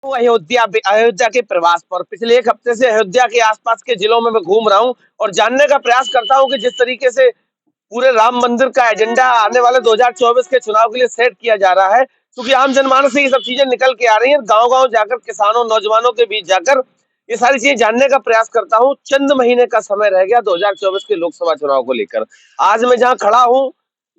अयोध्या अयोध्या के प्रवास पर पिछले एक हफ्ते से अयोध्या के आसपास के जिलों में मैं घूम रहा हूं और जानने का प्रयास करता हूं कि जिस तरीके से पूरे राम मंदिर का एजेंडा आने वाले 2024 के चुनाव के लिए सेट किया जा रहा है, क्योंकि आम जनमानस से ये सब चीजें निकल के आ रही हैं। गांव गांव जाकर किसानों नौजवानों के बीच जाकर ये सारी चीजें जानने का प्रयास करता हूं। चंद महीने का समय रह गया 2024 के लोकसभा चुनाव को लेकर। आज मैं जहां खड़ा हूं,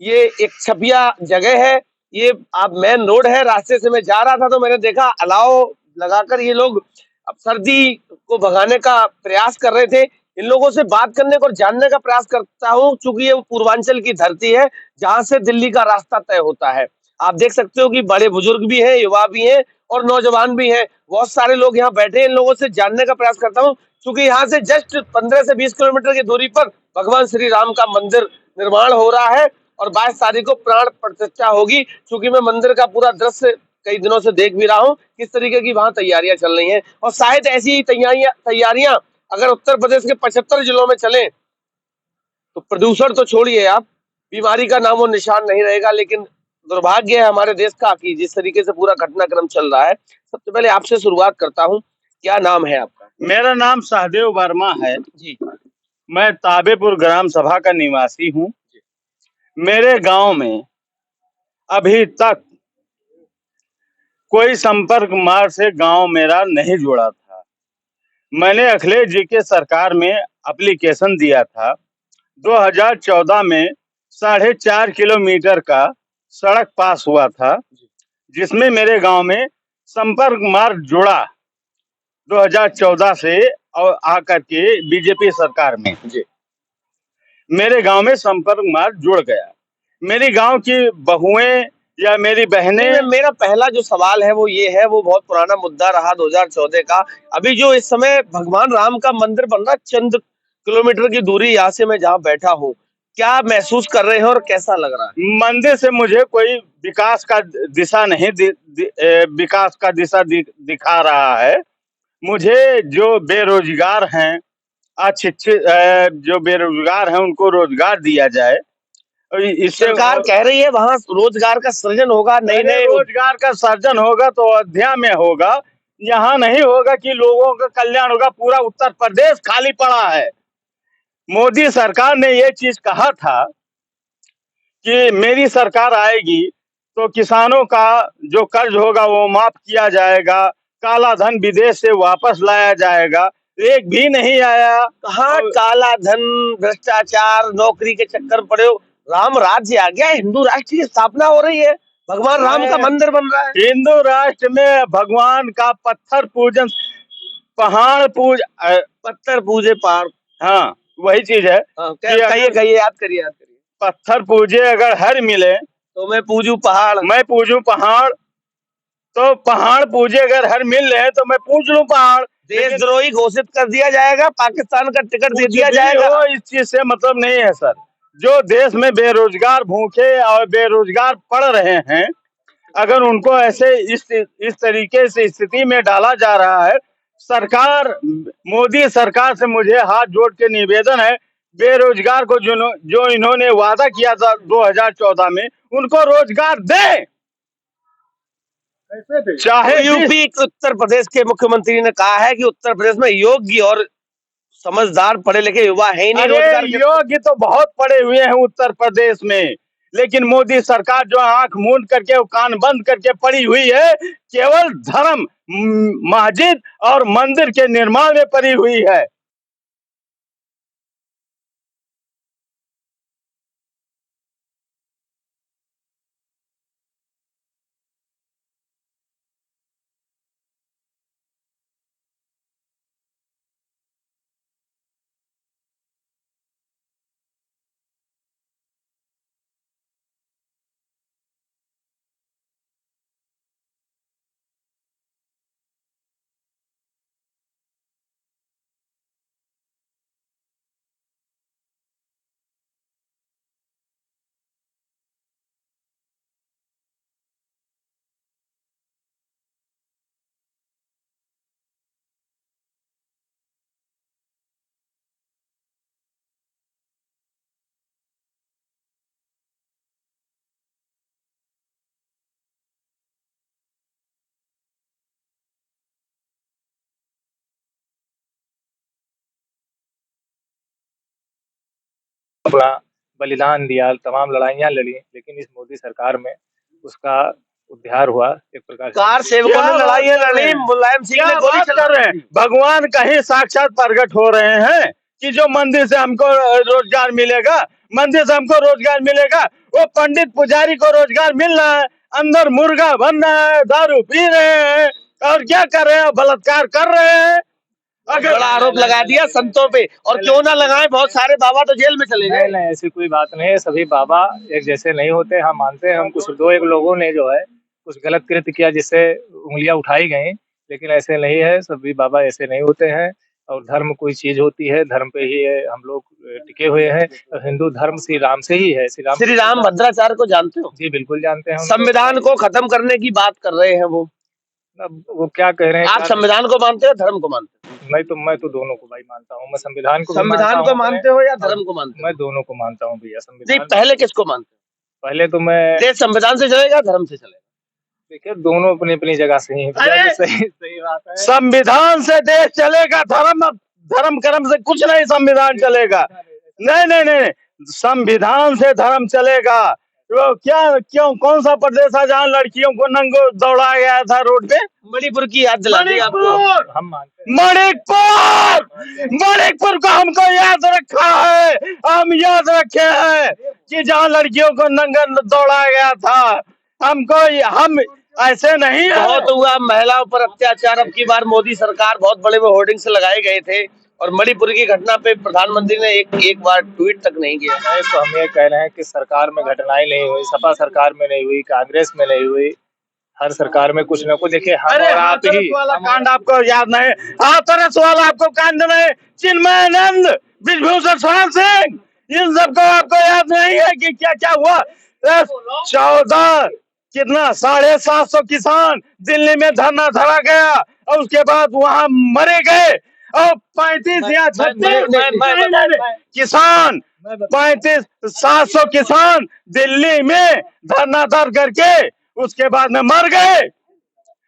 ये एक छपिया जगह है। ये आप मेन रोड है, रास्ते से मैं जा रहा था तो मैंने देखा अलाव लगाकर ये लोग अब सर्दी को भगाने का प्रयास कर रहे थे। इन लोगों से बात करने को और जानने का प्रयास करता हूँ, चूंकि ये पूर्वांचल की धरती है जहां से दिल्ली का रास्ता तय होता है। आप देख सकते हो कि बड़े बुजुर्ग भी हैं, युवा भी हैं और नौजवान भी हैं। बहुत सारे लोग यहाँ बैठे हैं। इन लोगों से जानने का प्रयास करता हूँ, क्योंकि यहाँ से जस्ट 15 से 20 किलोमीटर की दूरी पर भगवान श्री राम का मंदिर निर्माण हो रहा है और 22 तारीख को प्राण प्रतिष्ठा होगी। क्योंकि मैं मंदिर का पूरा दृश्य कई दिनों से देख भी रहा हूँ किस तरीके की वहां तैयारियां चल रही हैं, और शायद ऐसी ही तैयारियां अगर उत्तर प्रदेश के 75 जिलों में चले तो प्रदूषण तो छोड़िए आप, बीमारी का नामो निशान नहीं रहेगा। लेकिन दुर्भाग्य है हमारे देश का कि जिस तरीके से पूरा घटनाक्रम चल रहा है। सबसे पहले आपसे शुरुआत करता हूँ, क्या नाम है आपका? मेरा नाम सहदेव वर्मा है। जी। मैं ताबेपुर ग्राम सभा का निवासी हूँ। मेरे गांव में अभी तक कोई संपर्क मार्ग से गांव मेरा नहीं जुड़ा था। मैंने अखिलेश जी के सरकार में एप्लीकेशन दिया था। 2014 में 4.5 किलोमीटर का सड़क पास हुआ था, जिसमें मेरे गांव में संपर्क मार्ग जुड़ा 2014 से और आकर के बीजेपी सरकार में जी। मेरे गांव में संपर्क मार्ग जुड़ गया। मेरी गांव की बहुएं या मेरी नहीं, बहनें। मेरा पहला जो सवाल है वो ये है, वो बहुत पुराना मुद्दा रहा 2014 का। अभी जो इस समय भगवान राम का मंदिर बन रहा है चंद किलोमीटर की दूरी यहाँ से मैं जहाँ बैठा हूँ, क्या महसूस कर रहे हैं और कैसा लग रहा है? मंदिर से मुझे कोई विकास का दिशा नहीं विकास का दिशा दिखा रहा है। मुझे जो बेरोजगार हैं, अशिक्षित जो बेरोजगार हैं, उनको रोजगार दिया जाए। इससे सरकार कह रही है वहां रोजगार का सृजन होगा, नए अरे नए रोजगार का सर्जन होगा तो अयोध्या में होगा, यहाँ नहीं होगा कि लोगों का कल्याण होगा। पूरा उत्तर प्रदेश खाली पड़ा है। मोदी सरकार ने ये चीज कहा था कि मेरी सरकार आएगी तो किसानों का जो कर्ज होगा वो माफ किया जाएगा, काला धन विदेश से वापस लाया जाएगा। एक भी नहीं आया। कहाँ काला धन, भ्रष्टाचार, नौकरी के चक्कर पड़े हो। राम राज्य आ गया, हिंदू राष्ट्र की स्थापना हो रही है, भगवान राम का मंदिर बन रहा है। हिंदू राष्ट्र में भगवान का पत्थर पूजन, पहाड़ पत्थर पूजे पहाड़। हाँ, वही चीज है हाँ, कि कहिए अगर कहिए, याद करिए याद करिए। पत्थर पूजे अगर हर मिले तो मैं पूजू पहाड़। मैं पूजू पहाड़, तो पहाड़ पूजे अगर हर मिल रहे तो मैं पूज लूं पहाड़। लेकिन देशद्रोही घोषित कर दिया जाएगा, पाकिस्तान का टिकट दे कुछ दिया भी जाएगा। हो, इस चीज से मतलब नहीं है सर। जो देश में बेरोजगार भूखे और बेरोजगार पड़ रहे हैं, अगर उनको ऐसे इस तरीके से स्थिति में डाला जा रहा है, सरकार, मोदी सरकार से मुझे हाथ जोड़ के निवेदन है, बेरोजगार को जो इन्होंने वादा किया था 2014 में, उनको रोजगार दें। चाहे तो यूपी उत्तर प्रदेश के मुख्यमंत्री ने कहा है कि उत्तर प्रदेश में योग्य और समझदार पढ़े लिखे युवा है ही नहीं अरे रोजगार के। योग्य तो बहुत पड़े हुए हैं उत्तर प्रदेश में, लेकिन मोदी सरकार जो आंख मूंद करके कान बंद करके पड़ी हुई है, केवल धर्म, मस्जिद और मंदिर के निर्माण में पड़ी हुई है। अपना बलिदान दिया, तमाम लड़ाइयाँ लड़ी, लेकिन इस मोदी सरकार में उसका उद्धार हुआ एक प्रकार से। कार सेवकों ने लड़ाइयां लड़ी, मुलायम सिंह ने क्या गोली बात चला कर रहे हैं? भगवान कहीं साक्षात प्रकट हो रहे हैं कि जो मंदिर से हमको रोजगार मिलेगा, मंदिर से हमको रोजगार मिलेगा। वो पंडित पुजारी को रोजगार मिल रहा है, अंदर मुर्गा बन रहा है, दारू पी रहे हैं और क्या कर रहे हैं, बलात्कार कर रहे हैं। अगर बड़ा आरोप लगा दिया संतों पे, और क्यों ना लगाए, बहुत सारे बाबा तो जेल में चले नहीं गए। नहीं, ऐसी कोई बात नहीं है। सभी बाबा एक जैसे नहीं होते, हम मानते हैं। हम कुछ दो एक लोगों ने जो है कुछ गलत कृत्य किया जिससे उंगलियां उठाई गई, लेकिन ऐसे नहीं है। सभी बाबा ऐसे नहीं होते हैं। और धर्म कोई चीज होती है, धर्म पे ही हम लोग टिके हुए हैं। और हिंदू धर्म श्री राम से ही है। श्री राम भद्राचार्य को जानते हो? जी बिल्कुल जानते हैं उनको। संविधान को खत्म करने की बात कर रहे हैं वो। अब वो क्या कह रहे हैं, आप क्या संविधान को मानते हो, धर्म को मानते हो? मैं तो दोनों को भाई मानता हूँ। मैं संविधान को भी मानता संविधान को हूँ मानते हो या धर्म को मानते हो? मैं दोनों को मानता हूँ भैया। नहीं, संविधान पहले किसको मानते हो? पहले तो मैं देश संविधान से चलेगा, धर्म से चलेगा? देखिए, दोनों अपनी अपनी जगह सही है। अरे! सही सही बात है। संविधान से देश चलेगा, धर्म कर्म से कुछ नहीं संविधान चलेगा। नहीं नहीं नहीं, संविधान से धर्म चलेगा। वो क्या, क्यों, कौन सा प्रदेश है जहाँ लड़कियों को नंगो दौड़ाया गया था रोड पे? मणिपुर की याद दिला दी आपको। मणिपुर, हम मानते हैं। मणिपुर को हमको याद रखा है। हम याद रखे हैं कि जहाँ लड़कियों को नंगा दौड़ाया गया था। हम ऐसे नहीं है। बहुत हुआ महिलाओं पर अत्याचार। अब की बार मोदी सरकार, बहुत बड़े होर्डिंग्स लगाए गए थे, और मणिपुर की घटना पे प्रधानमंत्री ने एक बार ट्वीट तक नहीं किया। नहीं, तो हम ये कह रहे हैं कि सरकार में घटनाएं नहीं हुई, सपा सरकार में नहीं हुई, कांग्रेस में नहीं हुई, हर सरकार में कुछ न कुछ। देखिए, हम अरे और आप ही वाला कांड आपको याद नहीं? हाथरस वाला आपको कांड नहीं? चिन्मयानंद, ब्रिजभूषण शरण सिंह, इन सबको आपको याद नहीं है कि क्या क्या हुआ? 14 कितना 750 किसान दिल्ली में धरना धरा गया, और उसके बाद वहां मरे गए। और 35 या 36 किसान, 700 किसान दिल्ली में धरना धर करके उसके बाद में मर गए।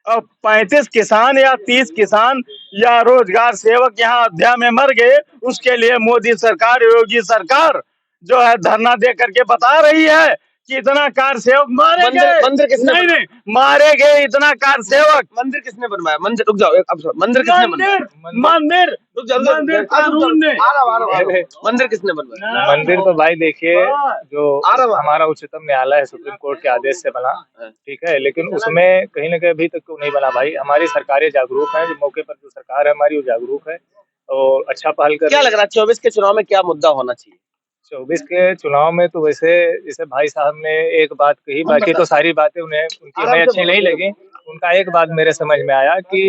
और 35 किसान या 30 किसान या रोजगार सेवक यहाँ अयोध्या में मर गए। उसके लिए मोदी सरकार, योगी सरकार जो है धरना दे करके बता रही है कि इतना कार सेवक मारे गए। मंदिर किसने नहीं, मारे गए इतना कार सेवक। मंदिर किसने बनवाया? मंदिर, रुक जाओ, मंदिर किसने बनवाया? मंदिर कानून ने। मंदिर किसने बनवाया? मंदिर तो भाई देखिए, जो हमारा उच्चतम न्यायालय है, सुप्रीम कोर्ट के आदेश से बना, ठीक है, लेकिन उसमें कहीं ना कहीं अभी तक तो नहीं बना भाई। हमारी सरकारें जागरूक है, जो मौके पर जो सरकार है हमारी वो जागरूक है और अच्छा पहल कर। क्या लग रहा है 24 के चुनाव में क्या मुद्दा होना चाहिए? 24 के चुनाव में तो वैसे जैसे भाई साहब ने एक बात कही, बाकी तो सारी बातें उनकी हमें अच्छी नहीं लगी। उनका एक बात मेरे समझ में आया कि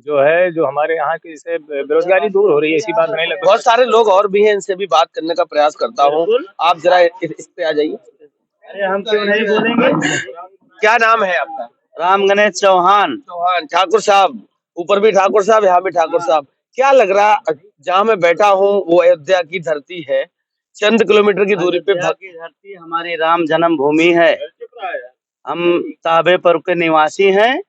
जो है, जो हमारे यहाँ की जैसे बेरोजगारी दूर हो रही है, ऐसी बात नहीं लगी। बहुत सारे लोग और भी हैं, इनसे भी बात करने का प्रयास करता हूँ। आप जरा इस पे आ जाइए। अरे हम क्यों नहीं बोलेंगे? क्या नाम है आपका? राम गणेश चौहान। चौहान ठाकुर साहब, ऊपर भी ठाकुर साहब, यहाँ भी ठाकुर साहब। क्या लग रहा, जहाँ मैं बैठा हूँ वो अयोध्या की धरती है, चंद किलोमीटर की दूरी पे की धरती हमारी राम जन्मभूमि है। हम ताबेपुर के निवासी हैं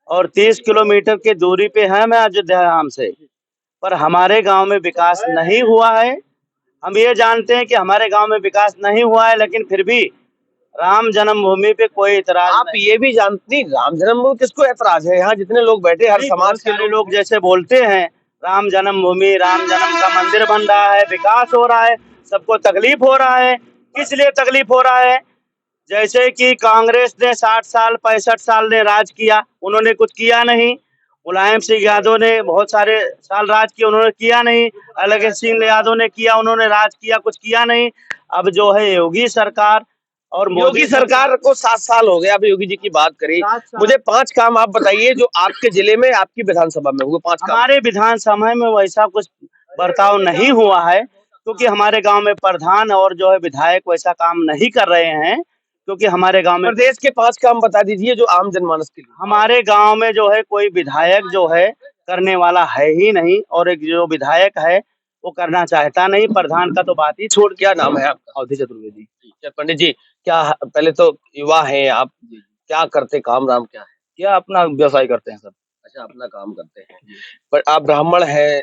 और 30 किलोमीटर की दूरी पे है मैं अयोध्या धाम से। पर हमारे गांव में विकास नहीं हुआ है। हम ये जानते हैं कि हमारे गांव में विकास नहीं हुआ है, लेकिन फिर भी राम जन्मभूमि पे कोई इतराज आप नहीं। ये भी जानते नहीं, राम जन्मभूमि किसको ऐतराज है? यहाँ जितने लोग बैठे, हर समाज के लोग जैसे बोलते हैं राम जन्मभूमि, राम जन्म का मंदिर बन रहा है, विकास हो रहा है, सबको तकलीफ हो रहा है। किस लिए तकलीफ हो रहा है? जैसे कि कांग्रेस ने 60 साल 65 साल ने राज किया, उन्होंने कुछ किया नहीं। मुलायम सिंह यादव ने बहुत सारे साल राज किया, उन्होंने किया नहीं। अलग सिंह यादव ने किया, उन्होंने राज किया, कुछ किया नहीं। अब जो है योगी सरकार और योगी सरकार को 7 साल हो गए। अब योगी जी की बात करें, मुझे 5 काम आप बताइए जो आपके जिले में, आपकी विधानसभा में हुए 5 काम। हमारे विधानसभा में वैसा कुछ बर्ताव नहीं हुआ है, क्योंकि हमारे गांव में प्रधान और जो है विधायक वैसा काम नहीं कर रहे हैं। क्योंकि हमारे गांव में प्रदेश के 5 काम बता दीजिए जो आम जनमानस के लिए। हमारे गांव में जो है कोई विधायक जो है करने वाला है ही नहीं, और एक जो विधायक है वो करना चाहता नहीं। प्रधान का तो बात ही छोड़। क्या नाम है आपका? अवधि चतुर्वेदी। पंडित जी, क्या पहले तो युवा हैं आप, क्या करते, काम राम क्या है? क्या अपना व्यवसाय करते हैं सब। अच्छा, अपना काम करते हैं। पर आप ब्राह्मण हैं,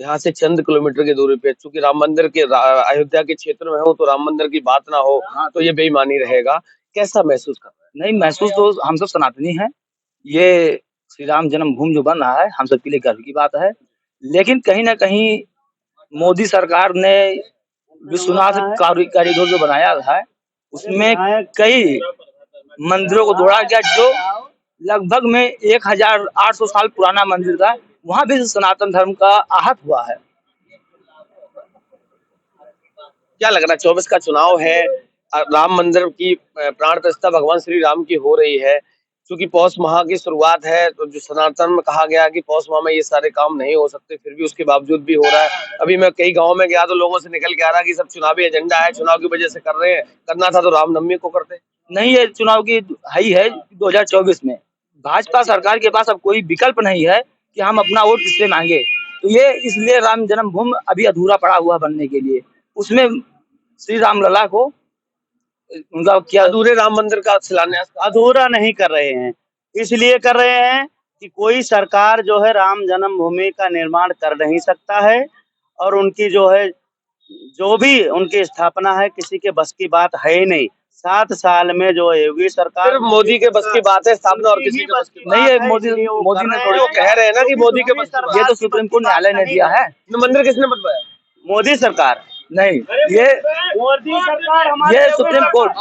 यहाँ से चंद किलोमीटर की दूरी पे, चूंकि राम मंदिर के अयोध्या के क्षेत्र में हो तो राम मंदिर की बात ना हो तो ये बेईमानी रहेगा। कैसा महसूस कर रहे हैं? नहीं, महसूस तो हम सब सनातनी हैं। ये श्री राम जन्मभूमि जो बन रहा है, हम सबके लिए गर्व की बात है। लेकिन कहीं न कहीं मोदी सरकार ने विश्वनाथ कॉरिडोर जो बनाया है, उसमें कई मंदिरों को जोड़ा गया, जो लगभग में 1800 साल पुराना मंदिर था। वहाँ भी सनातन धर्म का आहत हुआ है। क्या लग रहा है 24 का चुनाव है, राम मंदिर की प्राण प्रतिष्ठा भगवान श्री राम की हो रही है, क्योंकि पौष माह की शुरुआत है, तो जो सनातन में कहा गया कि पौष माह में ये सारे काम नहीं हो सकते, फिर भी उसके बावजूद भी हो रहा है। अभी मैं कई गाँव में गया तो लोगों से निकल के आ रहा कि सब चुनावी एजेंडा है, चुनाव की वजह से कर रहे हैं, करना था तो रामनवमी को करते। नहीं, ये चुनाव की है ही है 2024 में। भाजपा सरकार के पास अब कोई विकल्प नहीं है कि हम अपना वोट किससे मांगे। तो ये इसलिए राम जन्मभूमि अभी अधूरा पड़ा हुआ बनने के लिए, उसमें श्री राम लला को उनका क्या अधूरे राम मंदिर का शिलान्यास अधूरा नहीं कर रहे हैं, इसलिए कर रहे हैं कि कोई सरकार जो है राम जन्मभूमि का निर्माण कर नहीं सकता है, और उनकी जो है जो भी उनकी स्थापना है किसी के बस की बात है ही नहीं। 7 साल में जो है योगी सरकार, सिर्फ मोदी के बस की बात है स्थापना, और किसी के बस की नहीं है। मोदी ने वो कह रहे हैं ना कि मोदी के बस की बात। ये तो सुप्रीम कोर्ट न्यायालय ने दिया है। मंदिर किसने बनवाया? मोदी सरकार नहीं, ये मोदी सरकार ये सुप्रीम कोर्ट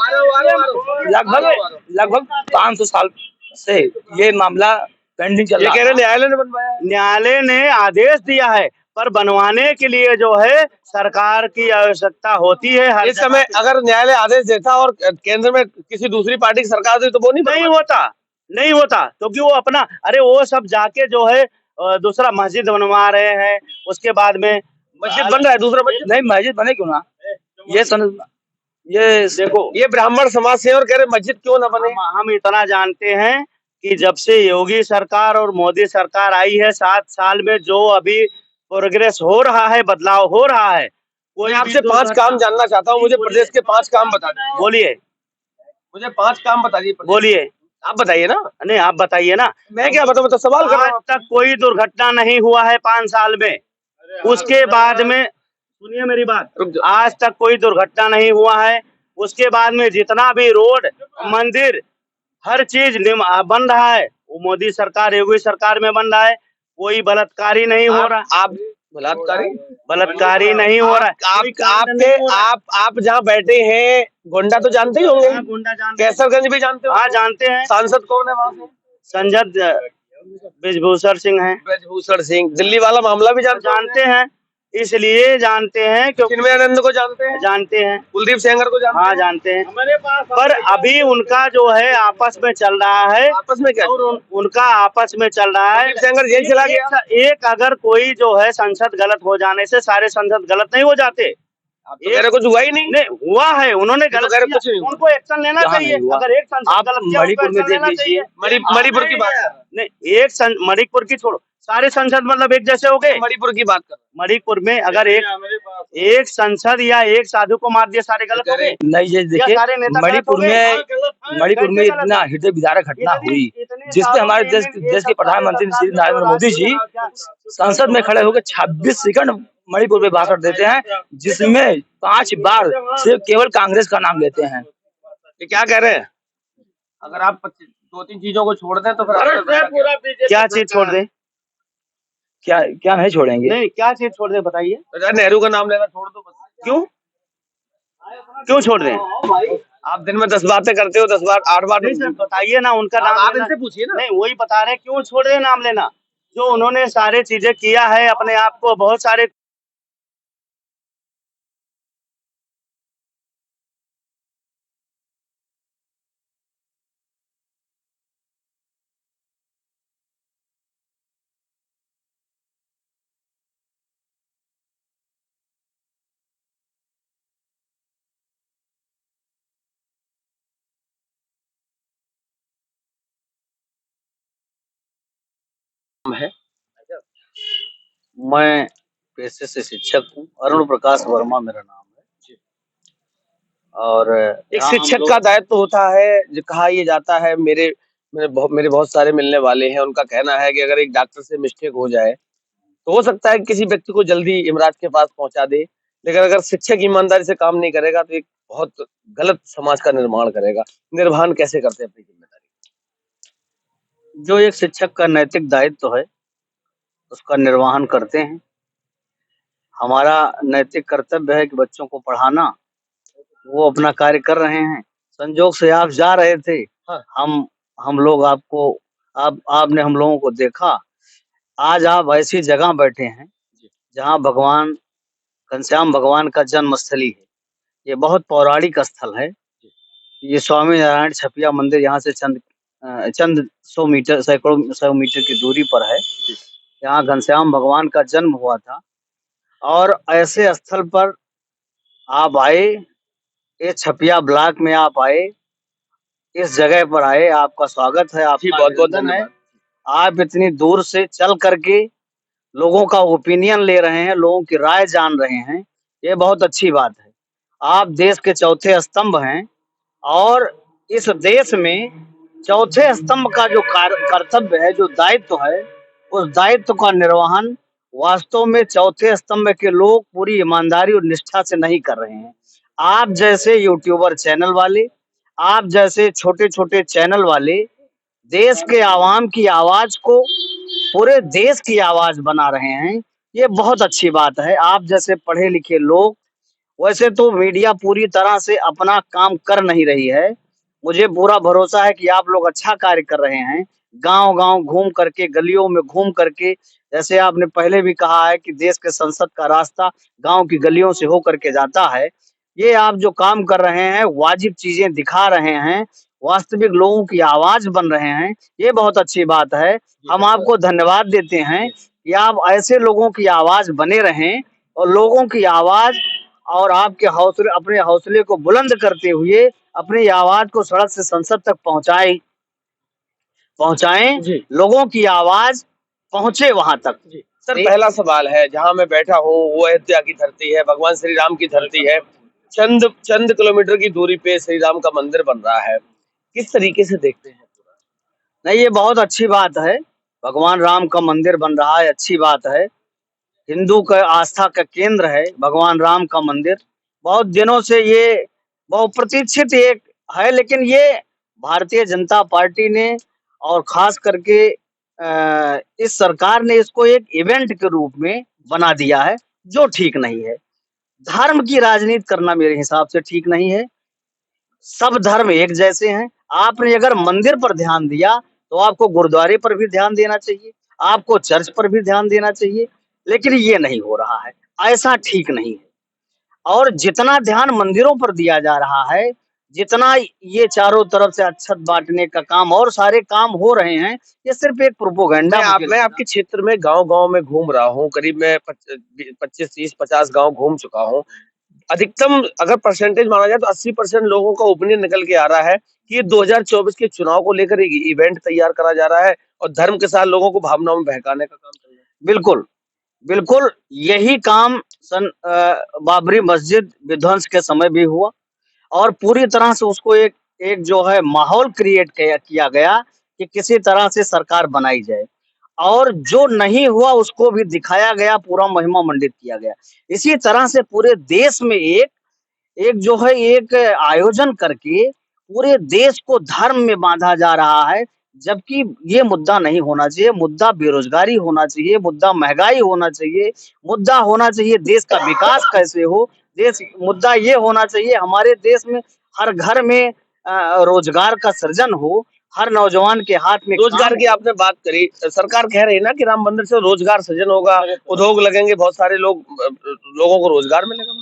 लगभग 500 साल से ये मामला पेंडिंग चल ये रहा कह रहे है। न्यायालय ने बनवाया है। न्यायालय ने आदेश दिया है, पर बनवाने के लिए जो है सरकार की आवश्यकता होती है। हर इस समय अगर न्यायालय आदेश देता और केंद्र में किसी दूसरी पार्टी की सरकार थी तो वो नहीं होता, क्योंकि वो अपना, अरे वो सब जाके जो है दूसरा मस्जिद बनवा रहे हैं, उसके बाद में मस्जिद बन रहा है दूसरा मस्जिद। नहीं, मस्जिद बने क्यों ना। ये देखो, ये ब्राह्मण समाज से और कह रहे मस्जिद क्यों ना बने। हम इतना जानते हैं कि जब से योगी सरकार और मोदी सरकार आई है 7 साल में जो अभी प्रोग्रेस हो रहा है, बदलाव हो रहा है। मैं आपसे 5 काम जानना चाहता हूँ, मुझे प्रदेश के 5 काम बता दीजिए। बोलिए, मुझे 5 काम बताइए। बोलिए। आप बताइए ना। नहीं, आप बताइए ना। मैं क्या बताऊँ, मैं तो सवाल कर रहा आज हूँ। तक कोई दुर्घटना नहीं हुआ है 5 साल में। उसके बाद में सुनिए मेरी बात, आज तक कोई दुर्घटना नहीं हुआ है। उसके बाद में जितना भी रोड, मंदिर, हर चीज बन रहा है, वो मोदी सरकार, योगी सरकार में बन रहा है। कोई बलात्कारी नहीं हो रहा। आप बलात्कारी नहीं हो रहा है। आप जहाँ बैठे हैं गोंडा तो जानते ही होंगे। गुंडा जानते हैं। कैसरगंज भी जानते हो? हाँ, जानते हैं। सांसद कौन है वहाँ से? संजद ब्रिजभूषण सिंह हैं। ब्रिजभूषण सिंह। दिल्ली वाला मामला भी जानते हैं, इसलिए जानते हैं क्योंकि चिन्मयानंद को जानते हैं, कुलदीप सेंगर को जानते हैं। हाँ, जानते हैं। पर अभी उनका जो है आपस में चल रहा है। आपस में क्या? और उनका आपस में चल रहा है। कुलदीप सेंगर जेल चला गया। एक अगर कोई जो है संसद गलत हो जाने से सारे संसद गलत नहीं हो जाते। तो कुछ हुआ ही नहीं। हुआ है, उन्होंने गलत किया, कुछ नहीं, उनको एक्शन लेना चाहिए। अगर एक संसद गलत किया, मणिपुर में देख लीजिए। मणिपुर की बात नहीं, मणिपुर की छोड़ो, सारे संसद मतलब एक जैसे हो गए। मणिपुर की बात कर। मणिपुर में अगर एक संसद या एक साधु को मार दिया, सारे गलत हो गए। नहीं, ये देखिए मणिपुर में इतना हृदय विदारक घटना हुई, जिसमें हमारे देश के प्रधानमंत्री श्री नरेंद्र मोदी जी संसद में खड़े होकर 26 सेकंड मणिपुर में भाषण देते हैं, जिसमें 5 बार सिर्फ केवल कांग्रेस का नाम लेते हैं। ये क्या कह रहे हैं? अगर आप 2-3 चीजों को छोड़ दें तो फिर क्या चीज छोड़ दें? क्या नहीं छोड़ेंगे? नहीं, क्या चीज छोड़ दें बताइए। नेहरू का नाम लेना छोड़ दो बस। क्यों छोड़ दें? आप दिन में 10 बातें करते हो, 10 बार 8 बार बताइए ना उनका नाम। आप इनसे पूछिए ना। नहीं, वही बता रहे हैं क्यों छोड़ रहे नाम लेना। जो उन्होंने सारे चीजें किया है, अपने आप को बहुत सारे है। मैं पेशे से शिक्षक हूँ, अरुण प्रकाश वर्मा मेरा नाम है। और एक शिक्षक का दायित्व होता है, जो कहा ये जाता है, मेरे बहुत सारे मिलने वाले हैं, उनका कहना है कि अगर एक डॉक्टर से मिस्टेक हो जाए तो हो सकता है कि किसी व्यक्ति को जल्दी यमराज के पास पहुंचा दे, लेकिन अगर शिक्षक ईमानदारी से काम नहीं करेगा तो एक बहुत गलत समाज का निर्माण करेगा। निर्वहन कैसे करते हैं अपनी जिम्मेदारी? जो एक शिक्षक का नैतिक दायित्व है, उसका निर्वहन करते हैं। हमारा नैतिक कर्तव्य है कि बच्चों को पढ़ाना, वो अपना कार्य कर रहे हैं। संजोग से आप जा रहे थे, हाँ। हम लोग आपने हम लोगों को देखा। आज आप ऐसी जगह बैठे हैं, जहाँ भगवान घनश्याम भगवान का जन्मस्थली है। ये बहुत पौराणिक स्थल है। ये स्वामी नारायण छपिया मंदिर यहाँ से चंद 100 मीटर, सैकड़ों 100 मीटर की दूरी पर है। यहाँ घनश्याम भगवान का जन्म हुआ था और ऐसे स्थल पर आप आए, ये छपिया ब्लॉक में आप आए, इस जगह पर आए, आपका स्वागत है, जी, आपका बहुत-बहुत अभिनंदन है। धन्यवाद। आप इतनी दूर से चल करके लोगों का ओपिनियन ले रहे हैं, लोगों की राय जान रहे हैं, ये बहुत अच्छी बात है। आप देश के चौथे स्तंभ हैं और इस देश में चौथे स्तंभ का जो कर्तव्य है, जो दायित्व है, उस दायित्व का निर्वहन वास्तव में चौथे स्तंभ के लोग पूरी ईमानदारी और निष्ठा से नहीं कर रहे हैं। आप जैसे यूट्यूबर चैनल वाले, आप जैसे छोटे-छोटे चैनल वाले देश के आवाम की आवाज को पूरे देश की आवाज बना रहे हैं, ये बहुत अच्छी बात है। आप जैसे पढ़े लिखे लोग, वैसे तो मीडिया पूरी तरह से अपना काम कर नहीं रही है। मुझे पूरा भरोसा है कि आप लोग अच्छा कार्य कर रहे हैं। गाँव-गाँव घूम करके, गलियों में घूम करके, जैसे आपने पहले भी कहा है कि देश के संसद का रास्ता गाँव की गलियों से होकर के जाता है। ये आप जो काम कर रहे हैं, वाजिब चीज़ें दिखा रहे हैं, वास्तविक लोगों की आवाज़ बन रहे हैं, ये बहुत अच्छी बात है। हम आपको धन्यवाद देते हैं कि आप ऐसे लोगों की आवाज़ बने रहें और लोगों की आवाज़ और आपके हौसले, अपने हौसले को बुलंद करते हुए अपनी आवाज़ को सड़क से संसद तक पहुँचाएँ, जी। लोगों की आवाज़ पहुँचे वहाँ तक। जी। सर, पहला सवाल है, जहाँ मैं बैठा हूँ वो अयोध्या की धरती है, भगवान श्री राम की धरती है। चंद चंद किलोमीटर की दूरी पे श्री राम का मंदिर बन रहा है। किस तरीके से देखते हैं पूरा? नहीं, ये बहुत अच्छी बात है। भगवान राम का मंदिर बन रहा है, अच्छी बात है। हिंदू का आस्था का केंद्र है भगवान राम का मंदिर। बहुत दिनों से ये बहुप्रतीक्षित एक है, लेकिन ये भारतीय जनता पार्टी ने और खास करके इस सरकार ने इसको एक इवेंट के रूप में बना दिया है, जो ठीक नहीं है। धर्म की राजनीति करना मेरे हिसाब से ठीक नहीं है। सब धर्म एक जैसे हैं। आपने अगर मंदिर पर ध्यान दिया, तो आपको गुरुद्वारे पर भी ध्यान देना चाहिए, आपको चर्च पर भी ध्यान देना चाहिए, लेकिन ये नहीं हो रहा है, ऐसा ठीक नहीं है। और जितना ध्यान मंदिरों पर दिया जा रहा है, जितना ये चारों तरफ से अक्षत बाँटने का काम और सारे काम हो रहे हैं, ये सिर्फ़ एक प्रोपेगेंडा मैं आपके क्षेत्र में गाँव-गाँव में घूम रहा हूँ, करीब मैं 25, 30, 50 गाँव घूम चुका हूँ। अधिकतम अगर परसेंटेज माना जाए तो 80% लोगों का ओपिनियन निकल के आ रहा है कि ये 2024 के चुनाव को लेकर एक इवेंट तैयार करा जा रहा है और धर्म के साथ लोगों को भावनाओं में बहकाने का काम चल रहा है। बिल्कुल, बिल्कुल यही काम बाबरी मस्जिद विध्वंस के समय भी हुआ और पूरी तरह से उसको एक एक जो है माहौल क्रिएट किया गया कि किसी तरह से सरकार बनाई जाए और जो नहीं हुआ उसको भी दिखाया गया, पूरा महिमा मंडित किया गया। इसी तरह से पूरे देश में एक एक जो है एक आयोजन करके पूरे देश को धर्म में बाँधा जा रहा है, जबकि ये मुद्दा नहीं होना चाहिए। मुद्दा बेरोज़गारी होना चाहिए, मुद्दा महँगाई होना चाहिए, मुद्दा होना चाहिए देश का विकास कैसे हो, मुद्दा ये होना चाहिए हमारे देश में हर घर में रोज़गार का सृजन हो, हर नौजवान के हाथ में रोजगार काम की हो। आपने बात करी, सरकार कह रही है ना कि राम मंदिर से रोजगार सृजन होगा, उद्योग लगेंगे, बहुत सारे लोगों को रोजगार मिलेगा।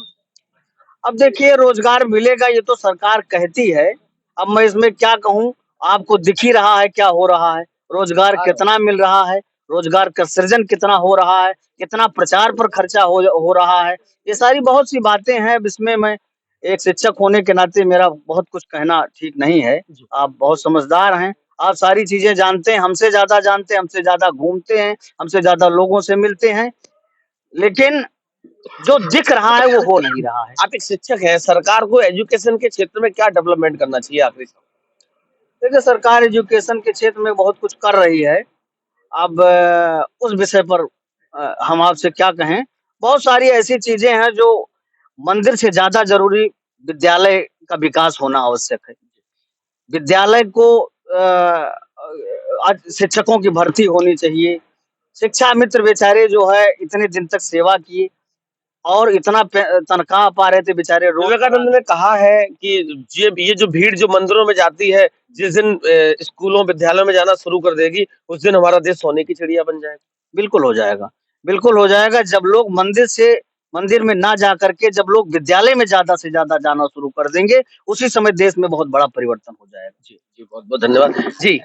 अब देखिए रोजगार मिलेगा ये तो सरकार कहती है, अब मैं इसमें क्या कहूँ? आपको दिख ही रहा है क्या हो रहा है, रोजगार कितना मिल रहा है, रोजगार का सृजन कितना हो रहा है, कितना प्रचार पर खर्चा हो रहा है, ये सारी बहुत सी बातें हैं। अब इसमें मैं एक शिक्षक होने के नाते मेरा बहुत कुछ कहना ठीक नहीं है। आप बहुत समझदार हैं, आप सारी चीज़ें जानते हैं, हमसे ज़्यादा जानते हैं, हमसे ज़्यादा घूमते हैं, हमसे ज़्यादा लोगों से मिलते हैं, लेकिन जो दिख रहा है वो हो नहीं रहा है। आप एक शिक्षक हैं, सरकार को एजुकेशन के क्षेत्र में क्या डेवलपमेंट करना चाहिए आखिरी सवाल? देखिए सरकार एजुकेशन के क्षेत्र में बहुत कुछ कर रही है। अब उस विषय पर हम आपसे क्या कहें, बहुत सारी ऐसी चीजें हैं जो मंदिर से ज्यादा जरूरी विद्यालय का विकास होना आवश्यक है। विद्यालय को आज शिक्षकों की भर्ती होनी चाहिए। शिक्षा मित्र बेचारे जो है इतने दिन तक सेवा की और इतना तनख्वाह पा रहे थे बेचारे रोज। विवेकानंद ने कहा है कि ये जो भीड़ जो मंदिरों में जाती है, जिस दिन स्कूलों विद्यालयों में जाना शुरू कर देगी, उस दिन हमारा देश सोने की चिड़िया बन जाएगा। बिल्कुल हो जाएगा, बिल्कुल हो जाएगा। जब लोग मंदिर में ना जा करके जब लोग विद्यालय में ज्यादा से ज्यादा जाना शुरू कर देंगे, उसी समय देश में बहुत बड़ा परिवर्तन हो जाएगा। जी जी, बहुत बहुत धन्यवाद जी।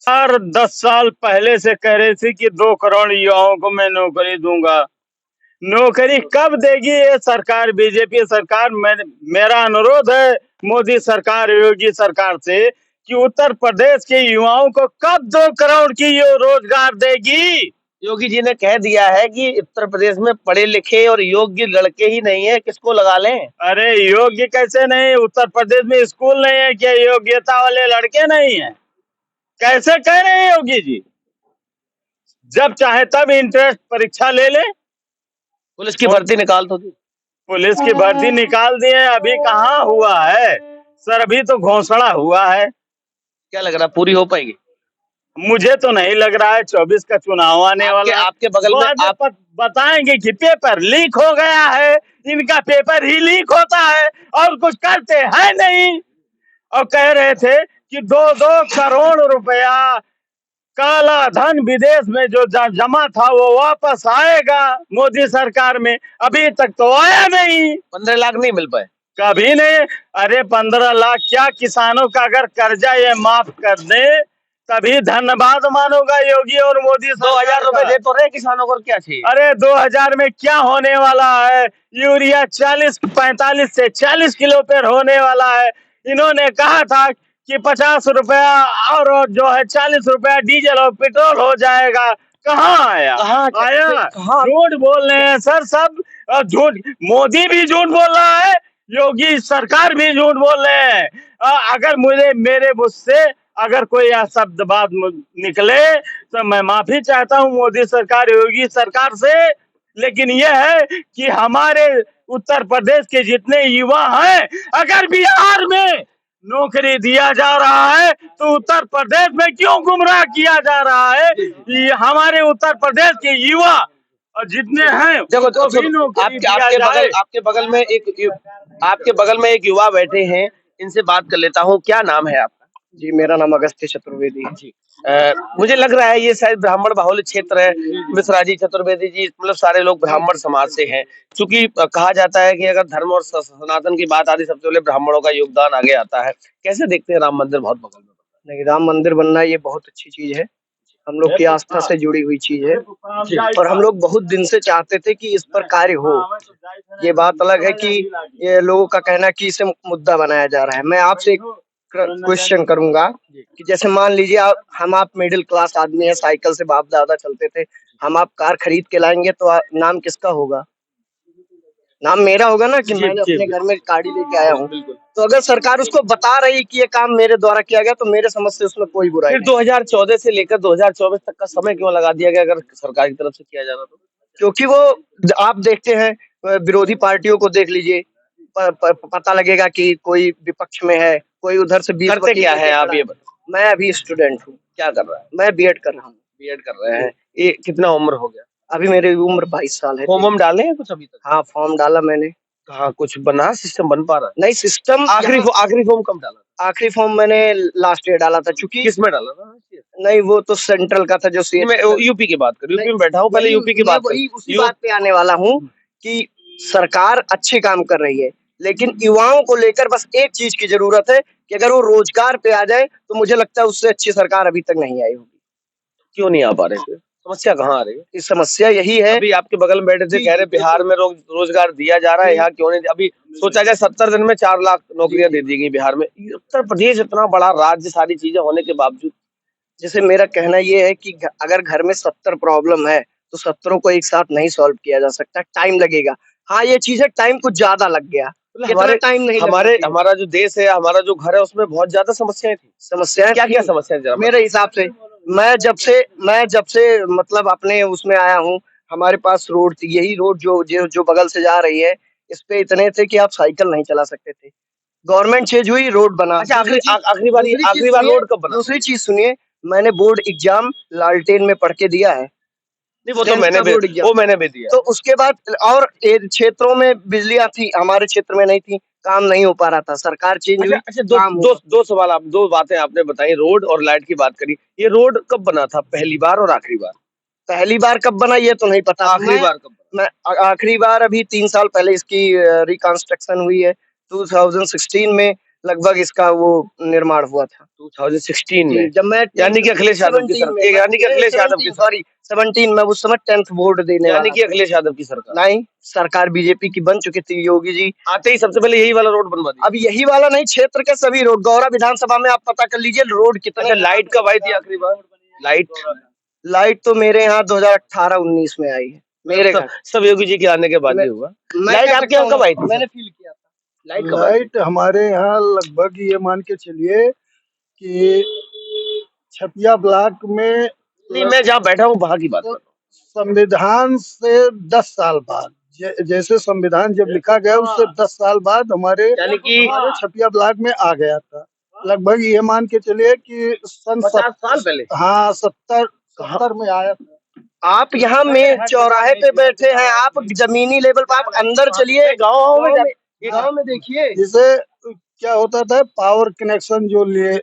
और 10 साल पहले से कह रही थी कि 2 करोड़ युवाओं को मैं नौकरी दूंगा। नौकरी कब देगी ये सरकार, बीजेपी सरकार? मेरा अनुरोध है मोदी सरकार, योगी सरकार से कि उत्तर प्रदेश के युवाओं को कब 2 करोड़ की ये रोजगार देगी? योगी जी ने कह दिया है कि उत्तर प्रदेश में पढ़े लिखे और योग्य लड़के ही नहीं है, किसको लगा लें? अरे योग्य कैसे नहीं? उत्तर प्रदेश में स्कूल नहीं है क्या? योग्यता वाले लड़के नहीं है? कैसे कह रहे हैं योगी जी? जब चाहे तब इंट्रेंस परीक्षा ले ले। पुलिस की भर्ती निकाल तो दी। पुलिस की भर्ती निकाल दी है, अभी कहाँ हुआ है सर? अभी तो घोषणा हुआ है। क्या लग रहा पूरी हो पाएगी? मुझे तो नहीं लग रहा है। 24 का चुनाव आने वाला। आपके बगल में आप बताएंगे कि पेपर लीक हो गया है, इनका पेपर ही लीक होता है और कुछ करते हैं नहीं। और कह रहे थे कि 2-2 करोड़ रुपया काला धन विदेश में जो जमा था वो वापस आएगा मोदी सरकार में, अभी तक तो आया नहीं। 15 लाख नहीं मिल पाए कभी नहीं। अरे 15 लाख क्या, किसानों का अगर कर्जा ये माफ कर दे तभी धन्यवाद मानोगा योगी और मोदी। 2000 रुपए दे तो रहे किसानों को, क्या चाहिए? अरे 2000 में क्या होने वाला है? यूरिया 45 से 40 किलो पर होने वाला है। इन्होंने कहा था कि 50 रुपया और जो है 40 रुपया डीजल और पेट्रोल हो जाएगा। कहाँ आया? आया? झूठ बोल रहे हैं सर सब। झूठ, मोदी भी झूठ बोल रहा है, योगी सरकार भी झूठ बोल रहे हैं। अगर मेरे मुझसे अगर कोई शब्द बात निकले तो मैं माफी चाहता हूँ मोदी सरकार, योगी सरकार से। लेकिन यह है कि हमारे उत्तर प्रदेश के जितने युवा हैं, अगर बिहार में नौकरी दिया जा रहा है तो उत्तर प्रदेश में क्यों गुमराह किया जा रहा है? ये हमारे उत्तर प्रदेश के युवा और जितने हैं देखो आपके बगल में एक युवा बैठे हैं, इनसे बात कर लेता हूँ। क्या नाम है आपका? जी, मेरा नाम अगस्त्य चतुर्वेदी है जी। मुझे लग रहा है ये शायद ब्राह्मण बाहुल्य क्षेत्र है। मिश्रा जी, चतुर्वेदी जी, मतलब सारे लोग ब्राह्मण समाज से हैं। चूंकि कहा जाता है कि अगर धर्म और सनातन की बात आती सबसे पहले ब्राह्मणों का योगदान आगे आता है। कैसे देखते हैं राम मंदिर बहुत बगल में? नहीं, राम मंदिर बनना ये बहुत अच्छी चीज है, हम लोग की आस्था से जुड़ी हुई चीज है और हम लोग बहुत दिन से चाहते थे कि इस पर कार्य हो। ये बात अलग है कि ये लोगों का कहना कि इसे मुद्दा बनाया जा रहा है। मैं आपसे एक क्वेश्चन करूंगा कि जैसे मान लीजिए आप मिडिल क्लास आदमी है, साइकिल से बाप दादा चलते थे, हम आप कार खरीद के लाएंगे तो नाम किसका होगा? नाम मेरा होगा ना कि मैंने अपने घर में गाड़ी लेके आया हूँ। तो अगर सरकार उसको बता रही कि ये काम मेरे द्वारा किया गया तो मेरे समझ से उसमें कोई बुराई फिर नहीं। 2014 से लेकर 2024 तक का समय क्यों लगा दिया गया अगर सरकार की तरफ से किया जा रहा तो? क्योंकि वो आप देखते हैं विरोधी पार्टियों को देख लीजिए, पता लगेगा कि कोई विपक्ष में है, कोई उधर से 20 करते क्या है आप ये बताओ? मैं अभी स्टूडेंट हूँ। क्या कर रहा है? मैं बीएड कर रहा हूँ। बीएड कर रहे हैं। ये कितना उम्र हो गया? अभी मेरी उम्र 22 साल है। फॉर्म डाले हैं कुछ अभी तक? हाँ, फॉर्म डाला मैंने। कहाँ कुछ बना, सिस्टम बन पा रहा है? नहीं, सिस्टम आखिरी फॉर्म कब डाला? आखिरी फॉर्म मैंने लास्ट ईयर डाला था। चूंकि किस में डाला था? नहीं, वो तो सेंट्रल का था जो मैं यूपी की बात कर, यूपी में बैठा हूँ, पहले यूपी की बात उसी बात पे आने वाला हूँ कि सरकार अच्छे काम कर रही है, लेकिन युवाओं को लेकर बस एक चीज की जरूरत है कि अगर वो रोजगार पे आ जाए तो मुझे लगता है उससे अच्छी सरकार अभी तक नहीं आई होगी। क्यों नहीं आ पा रहे थे? समस्या कहाँ आ रही है? इस समस्या यही है। अभी आपके बगल में बैठे थे, कह रहे बिहार में रोजगार दिया जा रहा है, यहाँ क्यों नहीं? अभी सोचा जाए 70 दिन में 4 लाख नौकरियां दे दी गई बिहार में। उत्तर प्रदेश इतना बड़ा राज्य, सारी चीजें होने के बावजूद। जैसे मेरा कहना ये है कि अगर घर में 70 प्रॉब्लम है तो 70 को एक साथ नहीं सॉल्व किया जा सकता, टाइम लगेगा। हाँ, ये चीज है, टाइम कुछ ज्यादा लग गया। टाइम नहीं, हमारा जो देश है, हमारा जो घर है, उसमें बहुत ज्यादा समस्याएं थी। समस्याएं क्या समस्याएं? मेरे हिसाब से मैं जब से मतलब अपने उसमें आया हूँ, हमारे पास रोड थी, यही रोड जो बगल से जा रही है, इस पे इतने थे कि आप साइकिल नहीं चला सकते थे। गवर्नमेंट चेंज हुई, रोड बना। अच्छा, आखिरी बार रोड कब बना? दूसरी चीज सुनिए, मैंने बोर्ड एग्जाम लालटेन में पढ़ के दिया है। नहीं, वो तो 10th का बोर्ड एग्जाम। वो मैंने भी दिया। तो उसके बाद और क्षेत्रों में बिजलियां थी, हमारे क्षेत्र में नहीं थी, काम नहीं हो पा रहा था, सरकार चेंज हुई। अच्छा, दो सवाल, आप दो बातें आपने बताई, रोड और लाइट की बात करी। ये रोड कब बना था पहली बार और आखिरी बार? पहली बार कब बना ये तो नहीं पता। आखिरी बार कब बना? मैं आखिरी बार अभी 3 साल पहले इसकी रिकंस्ट्रक्शन हुई है। 2016 में लगभग इसका वो निर्माण हुआ था। 2016 में? जब मैं यानी कि अखिलेश यादव की सरकार, यानी कि अखिलेश यादव की सॉरी 17 में उस समय 10th बोर्ड देने यानी वाला कि अखिलेश यादव की सरकार। नहीं, सरकार बीजेपी की बन चुकी थी, योगी जी आते ही सबसे पहले यही वाला रोड बनवा दिया। अब यही वाला नहीं, क्षेत्र के सभी रोड, गौरा विधानसभा में आप पता कर लीजिए रोड कितने। अच्छा, लाइट कब आई थी आखिरी बार? लाइट तो मेरे यहाँ 2018-19 में आई है। मेरे घर सब योगी जी के आने के बाद ही हुआ। लाइट आपके यहाँ कब आई थी? मैंने फील किया था। लाइट हमारे यहाँ लगभग ये मान के चलिए कि छपिया ब्लॉक में, नहीं, मैं जहाँ बैठा हूँ वहाँ की बात कर रहा हूँ। संविधान से 10 साल बाद, जैसे संविधान जब लिखा गया उससे 10 साल बाद हमारे यानी कि छपिया ब्लॉक में आ गया था। लगभग ये मान के चलिए कि सन 50 साल पहले। हाँ, 70 में आया था। आप यहाँ में चौराहे पे बैठे हैं, आप जमीनी लेवल पर आप अंदर चलिए, गांव में देखिए। जिसे क्या होता था, पावर कनेक्शन जो लिए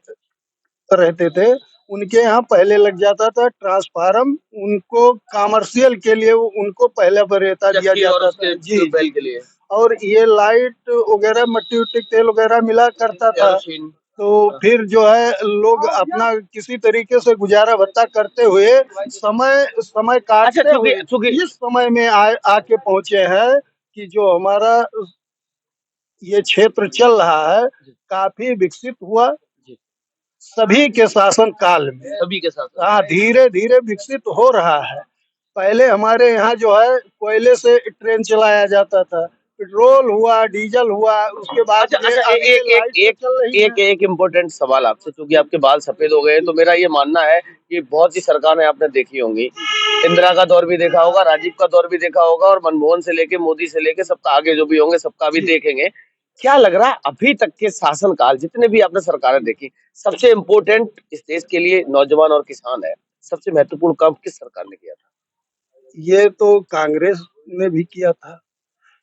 रहते थे उनके यहाँ पहले लग जाता था ट्रांसफार्म, उनको कमर्शियल के लिए उनको पहले वरीयता दिया जाता था। जी के लिए। और ये लाइट वगैरह मट्टी उट्टी तेल वगैरह मिला करता था, तो फिर जो है लोग अपना किसी तरीके से गुजारा भत्ता करते हुए समय काटते हुए इस समय में आके पहुंचे हैं कि जो हमारा ये क्षेत्र चल रहा है काफी विकसित हुआ सभी के शासन काल में। सभी के साथ। हाँ, धीरे धीरे विकसित हो रहा है। पहले हमारे यहाँ जो है कोयले से ट्रेन चलाया जाता था, पेट्रोल हुआ, डीजल हुआ, उसके बाद एक इम्पोर्टेंट सवाल आपसे, क्योंकि आपके बाल सफेद हो गए, तो मेरा ये मानना है कि बहुत सी सरकारें आपने देखी होंगी, इंदिरा का दौर भी देखा होगा, राजीव का दौर भी देखा होगा, और मनमोहन से लेके मोदी से लेके सबका आगे जो भी होंगे सबका भी देखेंगे। क्या लग रहा है अभी तक के शासनकाल, जितने भी आपने सरकारें देखी, सबसे इम्पोर्टेंट इस देश के लिए नौजवान और किसान है, सबसे महत्वपूर्ण काम किस सरकार ने किया था? ये तो कांग्रेस ने भी किया था,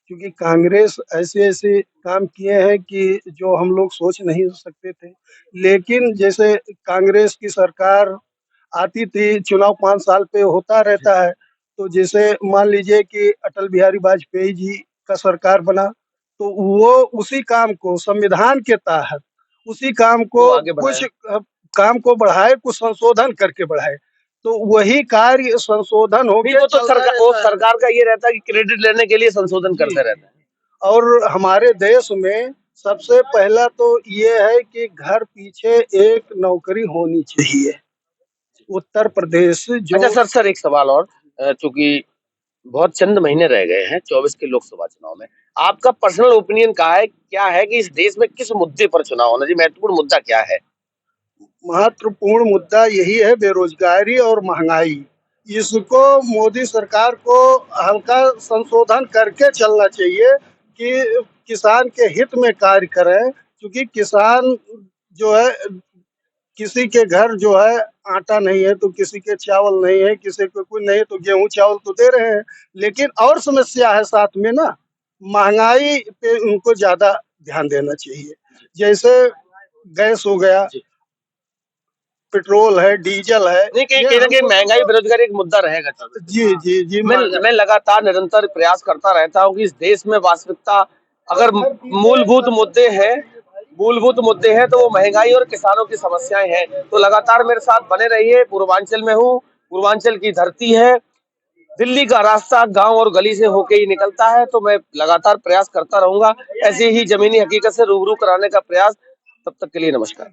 क्योंकि कांग्रेस ऐसे ऐसे काम किए हैं कि जो हम लोग सोच नहीं सकते थे। लेकिन जैसे कांग्रेस की सरकार आती थी, चुनाव 5 साल पे होता रहता है, तो जैसे मान लीजिए कि अटल बिहारी वाजपेयी जी का सरकार बना, तो वो उसी काम को संविधान के तहत उसी काम को कुछ काम को बढ़ाए, कुछ संशोधन करके बढ़ाए, तो वही कार्य संशोधन हो गया। तो सरकार का ये रहता है कि क्रेडिट लेने के लिए संशोधन करते रहते हैं। और हमारे देश में सबसे पहला तो ये है कि घर पीछे एक नौकरी होनी चाहिए। उत्तर प्रदेश जो अच्छा सर, एक सवाल और, चूंकि बहुत चंद महीने रह गए हैं 24 के लोकसभा चुनाव में, आपका पर्सनल ओपिनियन क्या है कि इस देश में किस मुद्दे पर चुनाव होना चाहिए? महत्वपूर्ण मुद्दा क्या है? महत्वपूर्ण मुद्दा यही है बेरोजगारी और महंगाई। इसको मोदी सरकार को हल्का संशोधन करके चलना चाहिए कि किसान के हित में कार्य करें, क्योंकि किसान जो है, किसी के घर जो है आटा नहीं है तो किसी के चावल नहीं है, किसी को कुछ नहीं है तो गेहूं चावल तो दे रहे हैं, लेकिन और समस्या है साथ में ना, महंगाई पे उनको ज्यादा ध्यान देना चाहिए। जैसे गैस हो गया, पेट्रोल है, डीजल है, कहीं महंगाई बेरोजगारी एक मुद्दा रहेगा। जी जी जी, मैं लगातार निरंतर प्रयास करता रहता हूँ कि इस देश में वास्तविकता अगर मूलभूत मुद्दे हैं तो वो महंगाई और किसानों की समस्याएं हैं। तो लगातार मेरे साथ बने रहिए। पूर्वांचल में हूँ, पूर्वांचल की धरती है, दिल्ली का रास्ता गांव और गली से होके ही निकलता है, तो मैं लगातार प्रयास करता रहूंगा ऐसे ही जमीनी हकीकत से रूबरू कराने का प्रयास। तब तक के लिए नमस्कार।